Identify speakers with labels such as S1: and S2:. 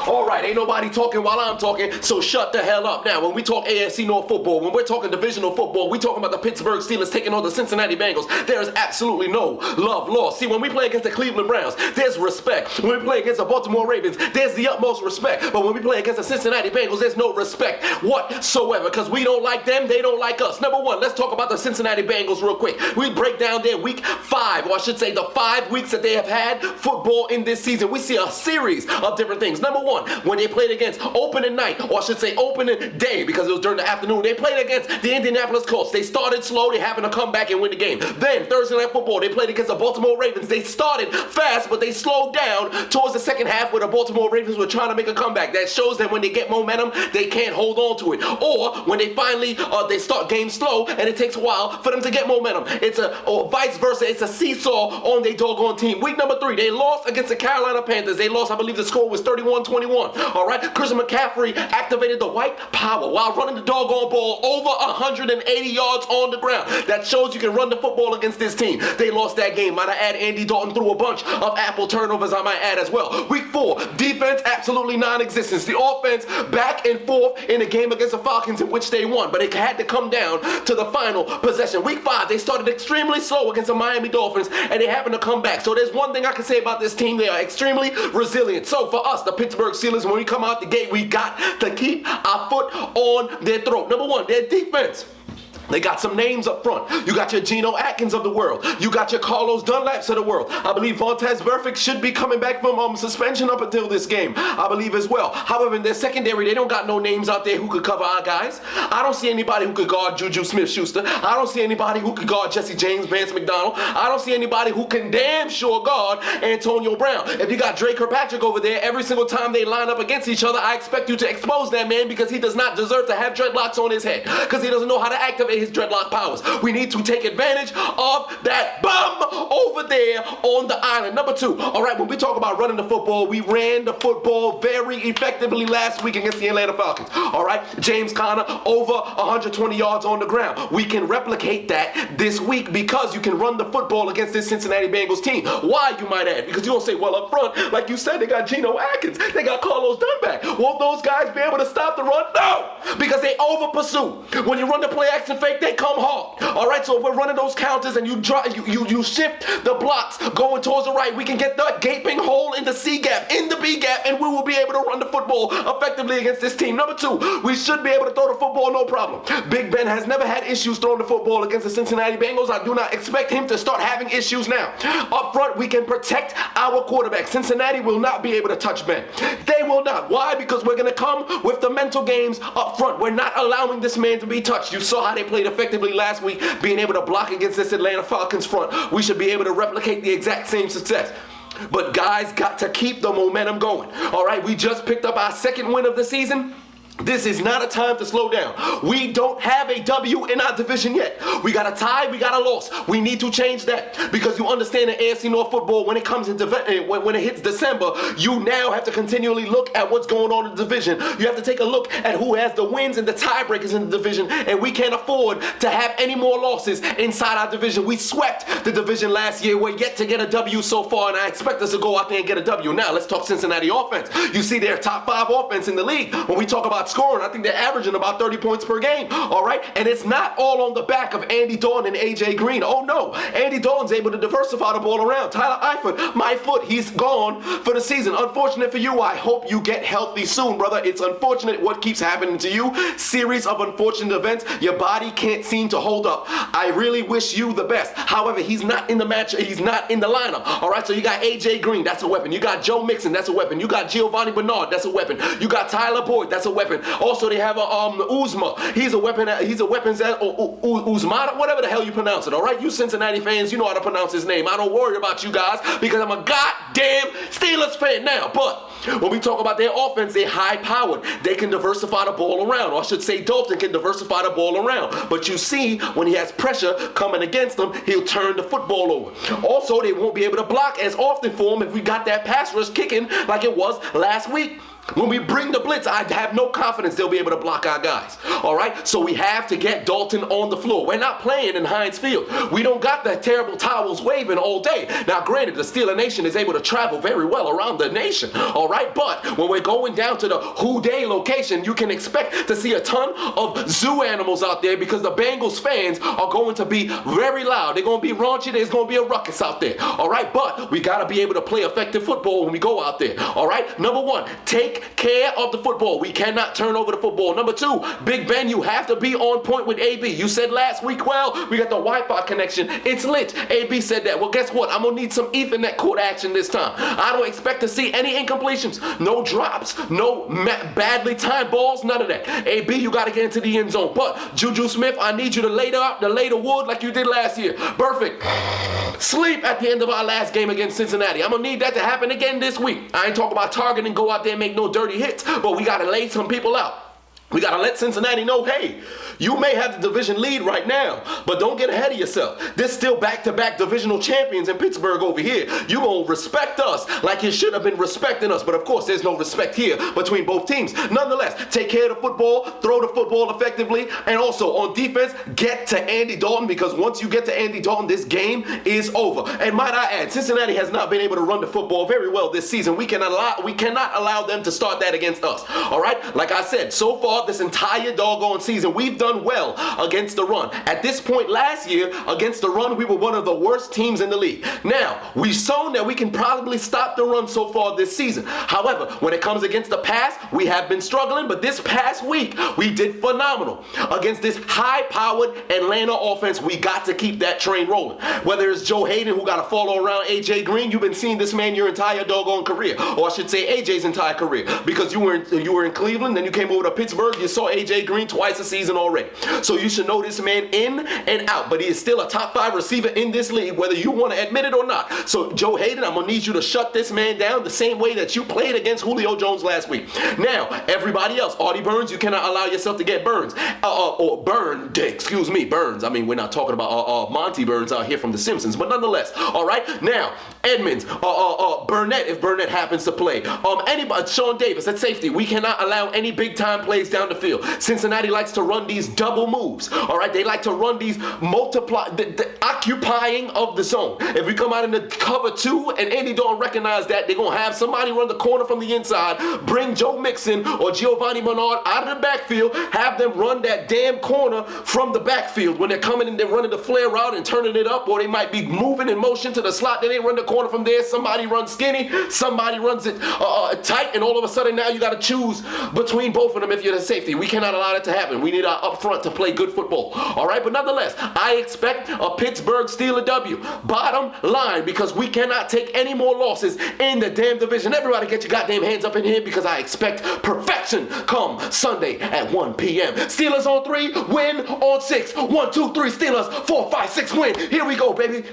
S1: All right, ain't nobody talking while I'm talking, so shut the hell up. Now, when we talk AFC North football, when we're talking divisional football, we talking about the Pittsburgh Steelers taking on the Cincinnati Bengals. There is absolutely no love lost. See, when we play against the Cleveland Browns, there's respect. When we play against the Baltimore Ravens, there's the utmost respect. But when we play against the Cincinnati Bengals, there's no respect whatsoever because we don't like them, they don't like us. Number one, let's talk about the Cincinnati Bengals real quick. We break down their week 5, or I should say the 5 weeks that they have had football in this season. We see a series of different things. Number one, when they played against opening night, or I should say opening day because it was during the afternoon, they played against the Indianapolis Colts. They started slow, they happened to come back and win the game. Then Thursday Night Football, they played against the Baltimore Ravens. They started fast, but they slowed down towards the second half where the Baltimore Ravens were trying to make a comeback. That shows that when they get momentum, they can't hold on to it. Or when they finally, they start games slow and it takes a while for them to get momentum. Or vice versa, it's a seesaw on their doggone team. Week number 3, they lost against the Carolina Panthers. They lost, I believe the score was 31-21. All right, Christian McCaffrey activated the white power while running the doggone ball over 180 yards on the ground. That shows you can run the football against this team. They lost that game. Might I add, Andy Dalton threw a bunch of apple turnovers, I might add as well. Week 4, defense absolutely non-existence. The offense back and forth in a game against the Falcons in which they won, but it had to come down to the final possession. Week 5, they started extremely slow against the Miami Dolphins, and they happened to come back. So there's one thing I can say about this team. They are extremely resilient. So for us, the Pittsburgh Steelers, when we come out the gate, we got to keep our foot on their throat. Number one, their defense. They got some names up front. You got your Geno Atkins of the world. You got your Carlos Dunlaps of the world. I believe Vontaze Burfict should be coming back from suspension up until this game, I believe as well. However, in their secondary, they don't got no names out there who could cover our guys. I don't see anybody who could guard Juju Smith-Schuster. I don't see anybody who could guard Jesse James, Vance McDonald. I don't see anybody who can damn sure guard Antonio Brown. If you got Dre Kirkpatrick over there, every single time they line up against each other, I expect you to expose that man because he does not deserve to have dreadlocks on his head because he doesn't know how to activate his dreadlock powers. We need to take advantage of that bum over there on the island. Number 2, all right, when we talk about running the football, we ran the football very effectively last week against the Atlanta Falcons. All right, James Conner over 120 yards on the ground. We can replicate that this week because you can run the football against this Cincinnati Bengals team. Why, you might add? Because you don't say, well, up front, like you said, they got Geno Atkins, they got Carlos Dunlap. Won't those guys be able to stop the run? No, because they over pursue. When you run the play action fake, they come hard. All right, so if we're running those counters and you shift the blocks going towards the right, we can get that gaping hole in the C gap, in the B gap, and we will be able to run the football effectively against this team. Number 2, we should be able to throw the football no problem. Big Ben has never had issues throwing the football against the Cincinnati Bengals. I do not expect him to start having issues now. Up front, we can protect our quarterback. Cincinnati will not be able to touch Ben. They will not. Why? Because we're going to come with the mental games up front. We're not allowing this man to be touched. You saw how they played effectively last week, being able to block against this Atlanta Falcons front. We should be able to replicate the exact same success. But guys got to keep the momentum going. All right, we just picked up our 2nd win of the season. This is not a time to slow down. We don't have a W in our division yet. We got a tie, we got a loss. We need to change that because you understand that AFC North football, when it comes into when it hits December, you now have to continually look at what's going on in the division. You have to take a look at who has the wins and the tiebreakers in the division, and we can't afford to have any more losses inside our division. We swept the division last year. We're yet to get a W so far, and I expect us to go out there and get a W. Now, let's talk Cincinnati offense. You see their top 5 offense in the league. When we talk about scoring, I think they're averaging about 30 points per game, all right? And it's not all on the back of Andy Dalton and A.J. Green. Oh, no. Andy Dalton's able to diversify the ball around. Tyler Eifert, my foot, he's gone for the season. Unfortunate for you. I hope you get healthy soon, brother. It's unfortunate what keeps happening to you. Series of unfortunate events. Your body can't seem to hold up. I really wish you the best. However, he's not in the match. He's not in the lineup, all right? So you got A.J. Green. That's a weapon. You got Joe Mixon. That's a weapon. You got Giovanni Bernard. That's a weapon. You got Tyler Boyd. That's a weapon. Also, they have Uzma. He's a weapon. He's a weapons at Uzmata, whatever the hell you pronounce it. All right, you Cincinnati fans, you know how to pronounce his name. I don't worry about you guys because I'm a goddamn Steelers fan now. But when we talk about their offense, they're high-powered. They can diversify the ball around, or I should say, Dalton can diversify the ball around. But you see, when he has pressure coming against him, he'll turn the football over. Also, they won't be able to block as often for him if we got that pass rush kicking like it was last week. When we bring the blitz, I have no confidence they'll be able to block our guys. All right? So we have to get Dalton on the floor. We're not playing in Heinz Field. We don't got that terrible towels waving all day. Now, granted, the Steeler Nation is able to travel very well around the nation. All right? But when we're going down to the Houday location, you can expect to see a ton of zoo animals out there because the Bengals fans are going to be very loud. They're going to be raunchy. There's going to be a ruckus out there. All right? But we got to be able to play effective football when we go out there. All right? Number one, take care of the football. We cannot turn over the football. Number two, Big Ben, you have to be on point with AB. You said last week, well, we got the Wi-Fi connection. It's lit. AB said that. Well, guess what? I'm going to need some Ethernet cord action this time. I don't expect to see any incompletions, no drops, no badly timed balls, none of that. AB, you got to get into the end zone. But Juju Smith, I need you to lay the wood like you did last year. Perfect. Sleep at the end of our last game against Cincinnati. I'm going to need that to happen again this week. I ain't talking about targeting, go out there and make no dirty hits, but we got to lay some people out. We got to let Cincinnati know, hey, you may have the division lead right now, but don't get ahead of yourself. There's still back-to-back divisional champions in Pittsburgh over here. You going to respect us like you should have been respecting us. But, of course, there's no respect here between both teams. Nonetheless, take care of the football, throw the football effectively, and also on defense, get to Andy Dalton because once you get to Andy Dalton, this game is over. And might I add, Cincinnati has not been able to run the football very well this season. We cannot allow them to start that against us. All right? Like I said, so far, this entire doggone season, we've done well against the run. At this point last year, against the run, we were one of the worst teams in the league. Now, we've shown that we can probably stop the run so far this season. However, when it comes against the pass, we have been struggling, but this past week, we did phenomenal. Against this high-powered Atlanta offense, we got to keep that train rolling. Whether it's Joe Hayden, who got to follow around A.J. Green, you've been seeing this man your entire doggone career, or I should say A.J.'s entire career, because you were in Cleveland, then you came over to Pittsburgh, you saw A.J. Green twice a season already. So you should know this man in and out, but he is still a top 5 receiver in this league, whether you want to admit it or not. So Joe Hayden, I'm going to need you to shut this man down the same way that you played against Julio Jones last week. Now, everybody else, Artie Burns, you cannot allow yourself to get Burns. Burns. I mean, we're not talking about Monty Burns out here from The Simpsons, but nonetheless, all right? Now, Edmonds, Burnett, if Burnett happens to play. Anybody, Sean Davis at safety, we cannot allow any big-time plays down the field. Cincinnati likes to run these double moves, all right? They like to run these the occupying of the zone. If we come out in the cover 2 and Andy don't recognize that, they're going to have somebody run the corner from the inside, bring Joe Mixon or Giovanni Bernard out of the backfield, have them run that damn corner from the backfield. When they're coming in, they're running the flare route and turning it up, or they might be moving in motion to the slot, then they run the corner from there. Somebody runs skinny, somebody runs it tight, and all of a sudden now you got to choose between both of them if you're the safety. We cannot allow that to happen. We need our up front to play good football. All right, but nonetheless, I expect a Pittsburgh Steelers W. Bottom line, because we cannot take any more losses in the damn division. Everybody get your goddamn hands up in here because I expect perfection come Sunday at 1 p.m. Steelers on 3, win on 6. 1, 2, 3, Steelers, 4, 5, 6, win. Here we go, baby.